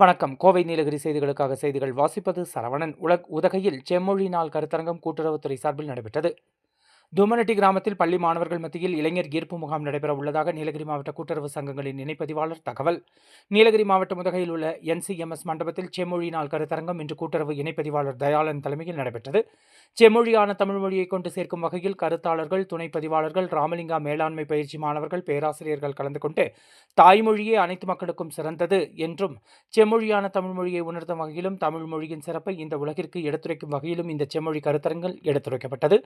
வணக்கம். கோவை நீலகிரி செய்திகளுக்காக செய்திகள் வாசிப்பது சரவணன். உதகையில் செம்மொழி நாள் கருத்தரங்கம் கூட்டுறவுத்துறை சார்பில் நடைபெற்றது. தும்மனட்டி கிராமத்தில் பள்ளி மாணவர்கள் மத்தியில் இளைஞர் ஈர்ப்பு முகாம் நடைபெற உள்ளதாக நீலகிரி மாவட்ட கூட்டுறவு சங்கங்களின் இணைப்பதிவாளர் தகவல். நீலகிரி மாவட்டம் உதகையில் உள்ள NCMS மண்டபத்தில் செம்மொழி நாள் கருத்தரங்கம் இன்று கூட்டுறவு இணைப்பதிவாளர் தயாளன் தலைமையில் நடைபெற்றது. செம்மொழியான தமிழ் மொழியை கொண்டு சேர்க்கும் வகையில் கருத்தாளர்கள், துணை பதிவாளர்கள், ராமலிங்கா மேலாண்மை பயிற்சி மாணவர்கள், பேராசிரியர்கள் கலந்து கொண்டு தாய்மொழியே அனைத்து மக்களுக்கும் சிறந்தது என்றும், செம்மொழியான தமிழ் மொழியை உணர்த்தும் வகையிலும், தமிழ் மொழியின் சிறப்பை இந்த உலகிற்கு எடுத்துரைக்கும் வகையிலும் இந்த செம்மொழி கருத்தரங்கள் எடுத்துரைக்கப்பட்டது.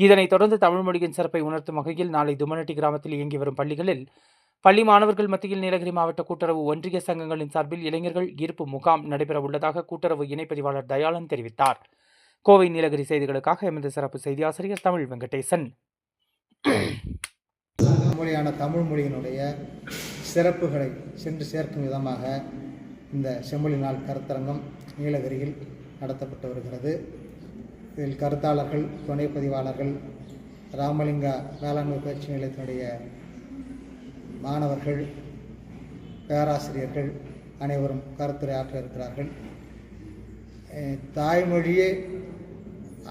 இதனைத் தொடர்ந்து தமிழ் மொழியின் சிறப்பை உணர்த்தும் வகையில் நாளை தும்மனட்டி கிராமத்தில் இயங்கி வரும் பள்ளிகளில் பள்ளி மாணவர்கள் மத்தியில் நீலகிரி மாவட்ட கூட்டுறவு ஒன்றிய சங்கங்களின் சார்பில் இளைஞர்கள் ஈர்ப்பு முகாம் நடைபெற உள்ளதாக கூட்டுறவு இணைப்பதிவாளர் தயாளன் தெரிவித்தார். கோவை நீலகிரி செய்திகளுக்காக எமது சிறப்பு செய்தி ஆசிரியர் தமிழ் வெங்கடேசன். மொழியான தமிழ் மொழியினுடைய சிறப்புகளை சென்று சேர்க்கும் விதமாக இந்த செம்மொழி நாள் கருத்தரங்கம் நீலகிரியில் நடத்தப்பட்டு வருகிறது. இதில் கருத்தாளர்கள், துணை பதிவாளர்கள், ராமலிங்கா வேளாண்மை பயிற்சி நிலையத்தினுடைய மாணவர்கள், பேராசிரியர்கள் அனைவரும் கருத்துரை ஆற்ற இருக்கிறார்கள். தாய்மொழியே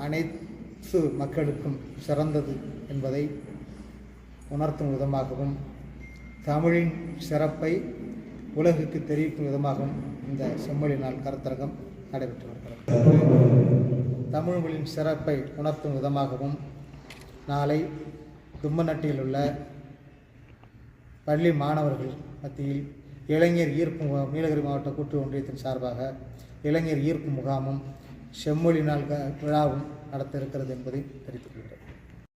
அனைத்து மக்களுக்கும் சிறந்தது என்பதை உணர்த்தும் விதமாகவும், தமிழின் சிறப்பை உலகுக்கு தெரிவிக்கும் விதமாகவும் இந்த செம்மொழி நாள் கருத்தரங்கம் நடைபெற்று வருகிறது. தமிழ் மொழியின் சிறப்பை உணர்த்தும் விதமாகவும் நாளை தும்மனட்டியில் உள்ள பள்ளி மாணவர்கள் மத்தியில் இளைஞர் ஈர்ப்பு முகாம், நீலகிரி மாவட்ட கூட்டுறவு ஒன்றியத்தின் சார்பாக இளைஞர் ஈர்ப்பு முகாமும் செம்மொழி நாள் விழாவும் நடத்த இருக்கிறது என்பதை தெரிவித்துக் கொள்கிறேன்.